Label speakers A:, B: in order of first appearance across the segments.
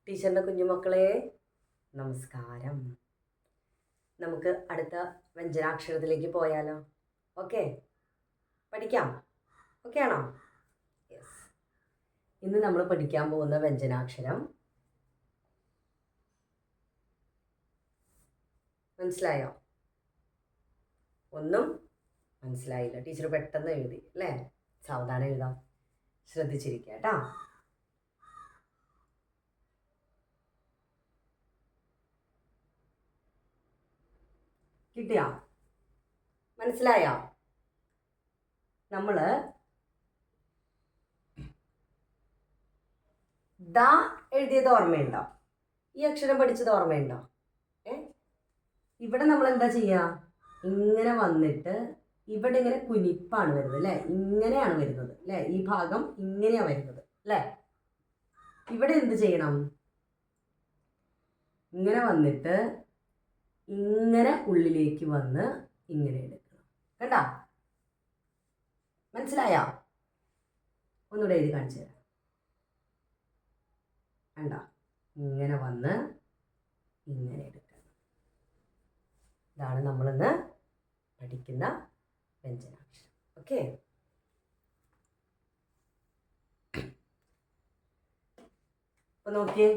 A: ടീച്ചറിൻ്റെ കുഞ്ഞുമക്കളെ നമസ്കാരം. നമുക്ക് അടുത്ത വ്യഞ്ജനാക്ഷരത്തിലേക്ക് പോയാലോ? ഓക്കെ, പഠിക്കാം. ഓക്കെ ആണോ? യെസ്. ഇന്ന് നമ്മൾ പഠിക്കാൻ പോകുന്ന വ്യഞ്ജനാക്ഷരം മനസ്സിലായോ? ഒന്നും മനസ്സിലായില്ല. ടീച്ചർ പെട്ടെന്ന് എഴുതി അല്ലേ? സാവധാനം എഴുതാം, ശ്രദ്ധിച്ചിരിക്കുക കേട്ടോ. കിട്ടിയോ? മനസ്സിലായോ? നമ്മൾ ദ എഴുതിയത് ഓർമ്മയുണ്ടോ? ഈ അക്ഷരം പഠിച്ചത് ഓർമ്മയുണ്ടോ? ഇവിടെ നമ്മൾ എന്താ ചെയ്യുക? ഇങ്ങനെ വന്നിട്ട് ഇവിടെ ഇങ്ങനെ കുനിപ്പാണ് വരുന്നത് അല്ലേ? ഇങ്ങനെയാണ് വരുന്നത് അല്ലേ? ഈ ഭാഗം ഇങ്ങനെയാണ് വരുന്നത് അല്ലേ? ഇവിടെ എന്ത് ചെയ്യണം? ഇങ്ങനെ വന്നിട്ട് ഇങ്ങനെ ഉള്ളിലേക്ക് വന്ന് ഇങ്ങനെ എടുക്കണം. കണ്ടോ? മനസ്സിലായോ? ഒന്നുകൂടെ എഴുതി കാണിച്ചു തരാം. കണ്ടോ? ഇങ്ങനെ വന്ന് ഇങ്ങനെ എടുക്കണം. ഇതാണ് നമ്മളിന്ന് പഠിക്കുന്ന വ്യഞ്ജനാക്ഷരം. ഓക്കെ, അപ്പൊ നോക്കിയേ,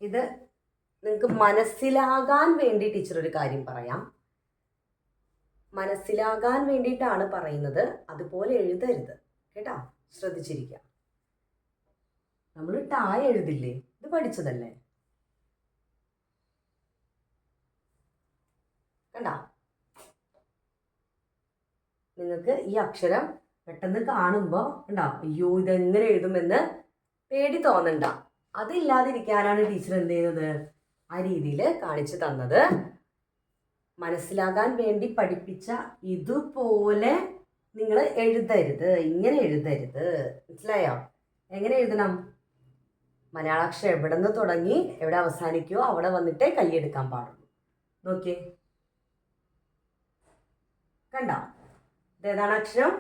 A: ഇത് നിങ്ങൾക്ക് മനസ്സിലാകാൻ വേണ്ടി ടീച്ചർ ഒരു കാര്യം പറയാം. മനസ്സിലാകാൻ വേണ്ടിയിട്ടാണ് പറയുന്നത്, അതുപോലെ എഴുതരുത് കേട്ടോ. ശ്രദ്ധിച്ചിരിക്കുക. നമ്മൾ ടായ് എഴുതില്ലേ? ഇത് പഠിച്ചതല്ലേ? കണ്ടോ? നിങ്ങൾക്ക് ഈ അക്ഷരം പെട്ടെന്ന് കാണുമ്പോൾ കണ്ടോ, അയ്യോ ഇതെങ്ങനെ എഴുതുമെന്ന് പേടി തോന്നണ്ട. അതില്ലാതിരിക്കാനാണ് ടീച്ചർ എന്ത് ചെയ്യുന്നത്? ആ രീതിയിൽ കാണിച്ചു തന്നത്. മനസ്സിലാകാൻ വേണ്ടി പഠിപ്പിച്ച ഇതുപോലെ നിങ്ങൾ എഴുതരുത്, ഇങ്ങനെ എഴുതരുത്. മനസ്സിലായോ? എങ്ങനെ എഴുതണം? മലയാളാക്ഷരം എവിടെ നിന്ന് തുടങ്ങി എവിടെ അവസാനിക്കുമോ അവിടെ വന്നിട്ടേ കൈയെടുക്കാൻ പാടുള്ളൂ. നോക്കിയേ, കണ്ടോ? ഇതേതാണ് അക്ഷരം?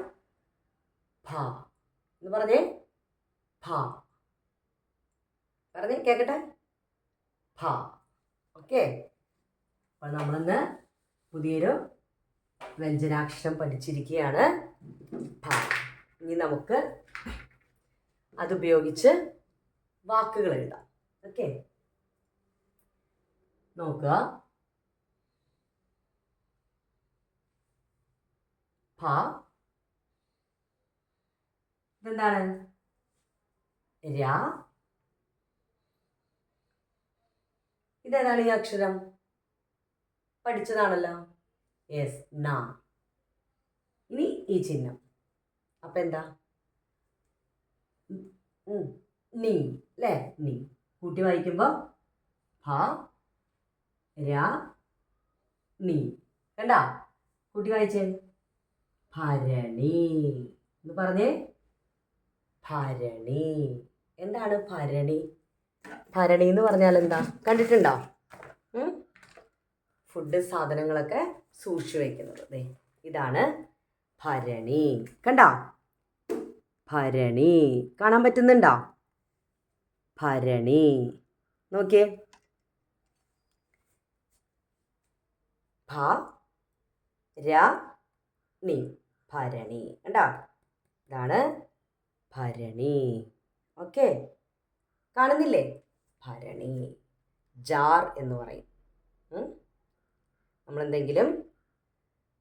A: ഭ എന്ന് പറഞ്ഞേ. ഭ പറഞ്ഞേ കേക്കട്ടെ. ഭ. ഓക്കെ, അപ്പോൾ നമ്മളിന്ന് പുതിയൊരു വ്യഞ്ജനാക്ഷരം പഠിച്ചിരിക്കുകയാണ്, ഭ. ഇനി നമുക്ക് അതുപയോഗിച്ച് വാക്കുകൾ എഴുതാം. ഓക്കെ, നോക്കുക. ഭ. ഇതെന്താണ്? രാ. ഇതേതാണ് ഈ അക്ഷരം? പഠിച്ചതാണല്ലോ. യെസ്, ന. ഇനി ഈ ചിഹ്നം. അപ്പൊ എന്താ? നീ അല്ലേ? നീ കൂട്ടി വായിക്കുമ്പോൾ ഭ രാ നീ. കണ്ട? കൂട്ടി വായിച്ചേ. ഭരണി എന്ന് പറഞ്ഞേ. ഭരണി. എന്താണ് ഭരണി? ഭരണി എന്ന് പറഞ്ഞാൽ എന്താ? കണ്ടിട്ടുണ്ടോ? ഫുഡ് സാധനങ്ങളൊക്കെ സൂക്ഷിച്ചു വയ്ക്കുന്നത്. ഇതാണ് ഭരണി. കണ്ടോ? ഭരണി കാണാൻ പറ്റുന്നുണ്ടോ? ഭരണി. നോക്കിയേ, ഭ ര നി. ഭരണി. കണ്ടോ? ഇതാണ് ഭരണി. ഓക്കെ, കാണുന്നില്ലേ? ഭരണി. ജാർ എന്ന് പറയും. നമ്മളെന്തെങ്കിലും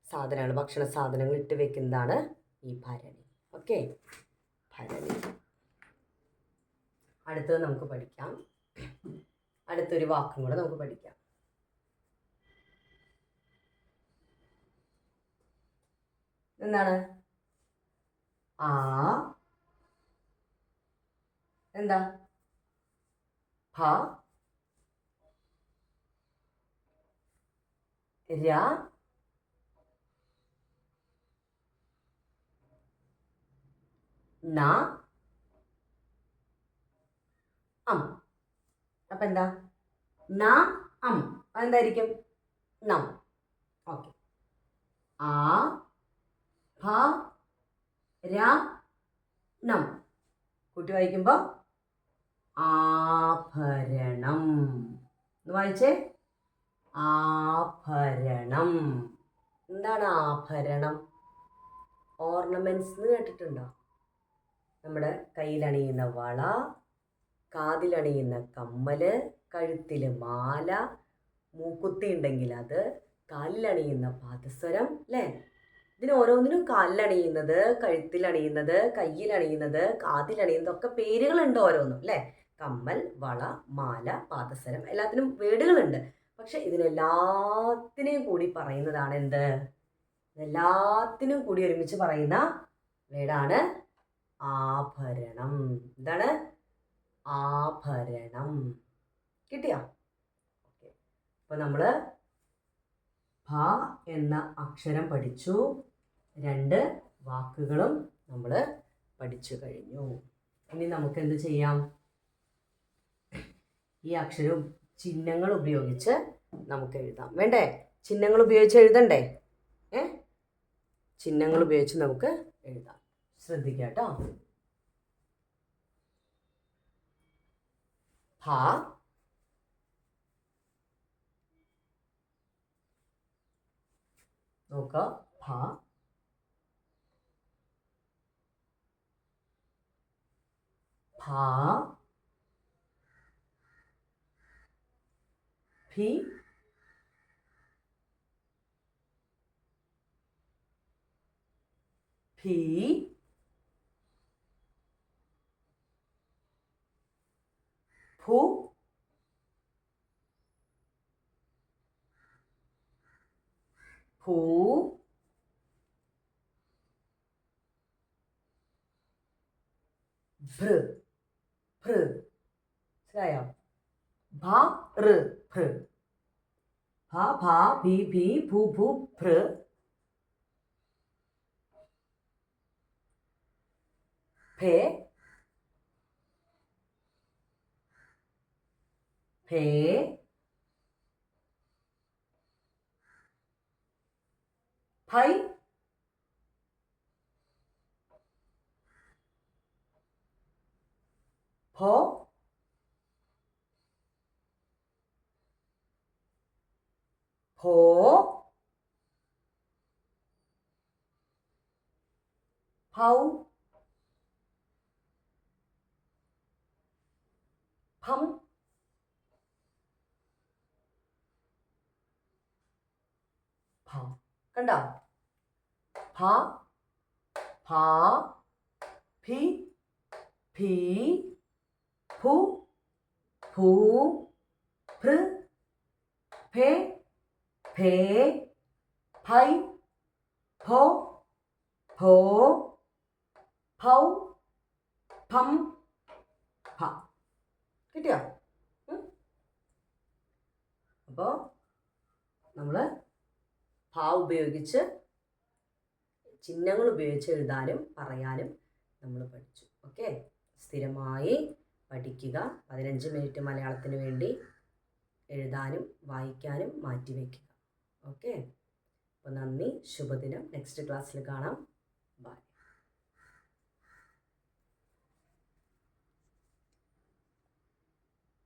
A: സാധനങ്ങൾ, ഭക്ഷണ സാധനങ്ങൾ ഇട്ട് വെക്കുന്നതാണ് ഈ ഭരണി. ഓക്കെ, ഭരണി. അടുത്തത് നമുക്ക് പഠിക്കാം. അടുത്തൊരു വാക്കും കൂടെ നമുക്ക് പഠിക്കാം. എന്താണ്? ആ. എന്താ? ഭ ര ന അം. അപ്പൊ എന്താ? ന അം. അതെന്തായിരിക്കും? നം. ഓക്കെ. ആ ഭ ര നം. കൂട്ടി വായിക്കുമ്പോൾ ആഭരണം. ഒന്ന് വായിച്ചേ. ആഭരണം. എന്താണ് ആഭരണം? ഓർണമെന്റ്സ് എന്ന് കേട്ടിട്ടുണ്ടോ? നമ്മുടെ കയ്യിലണിയുന്ന വള, കാതിലണിയുന്ന കമ്മല്, കഴുത്തിൽ മാല, മൂക്കുത്തി ഉണ്ടെങ്കിൽ അത്, കാലിലണിയുന്ന പാദസരം, അല്ലേ? ഇതിന് ഓരോന്നിനും കാലിലണിയുന്നത്, കഴുത്തിലണിയുന്നത്, കയ്യിലണിയുന്നത്, കാതിലണിയുന്നത് ഒക്കെ പേരുകളുണ്ട് ഓരോന്നും, അല്ലേ? കമ്മൽ, വള, മാല, പാദസരം, എല്ലാത്തിനും വേർഡുകളുണ്ട്. പക്ഷെ ഇതിനെല്ലാത്തിനെയും കൂടി പറയുന്നതാണ് എന്ത്? എല്ലാത്തിനും കൂടി ഒരുമിച്ച് പറയുന്ന വേർഡാണ് ആഭരണം. എന്താണ്? ആഭരണം. കിട്ടിയോ? ഓക്കെ. അപ്പോൾ നമ്മൾ ഭ എന്ന അക്ഷരം പഠിച്ചു. 2 വാക്കുകളും നമ്മൾ പഠിച്ചു കഴിഞ്ഞു. ഇനി നമുക്ക് എന്ത് ചെയ്യാം? ഈ അക്ഷരം ചിഹ്നങ്ങൾ ഉപയോഗിച്ച് നമുക്ക് എഴുതാം. വേണ്ടേ? ചിഹ്നങ്ങൾ ഉപയോഗിച്ച് എഴുതണ്ടേ? ചിഹ്നങ്ങൾ ഉപയോഗിച്ച് നമുക്ക് എഴുതാം. ശ്രദ്ധിക്കുക കേട്ടോ. ഭ, നോക്കുക. ഭ, ഭ, ഭി, ഭി, ഭു, ഭൂ, ഭൃ, ഭൃ. മനസ്സിലായോ? ഭ, ഋ, ഭൃ. ഭ, ഭ, ഭി, ഭി, ഭു, ഭു, ഭൃ. ഭേ, ഭേ, ഭൈ, ഭോ, ഭോ, ഭൗ, ഭം, ഭ. കണ്ടോ? ഭ, ഭ, ഭി, ഭീ, ഭു, ഭൂ, ഭൃ, ഭേ, ഭേ, ഭൈ, ഭോ, ഭോ, ഭൗ, ഭം, ഭ. കിട്ടിയോ? അപ്പോൾ നമ്മൾ ഭ ഉപയോഗിച്ച് ചിഹ്നങ്ങൾ ഉപയോഗിച്ച് എഴുതാനും പറയാനും നമ്മൾ പഠിച്ചു. ഓക്കെ. സ്ഥിരമായി പഠിക്കുക. 15 മിനിറ്റ് മലയാളത്തിന് വേണ്ടി എഴുതാനും വായിക്കാനും മാറ്റിവെക്കുക. ഓക്കെ. അപ്പോൾ നന്ദി. ശുഭദിനം. നെക്സ്റ്റ് ക്ലാസ്സിൽ കാണാം. ബൈ.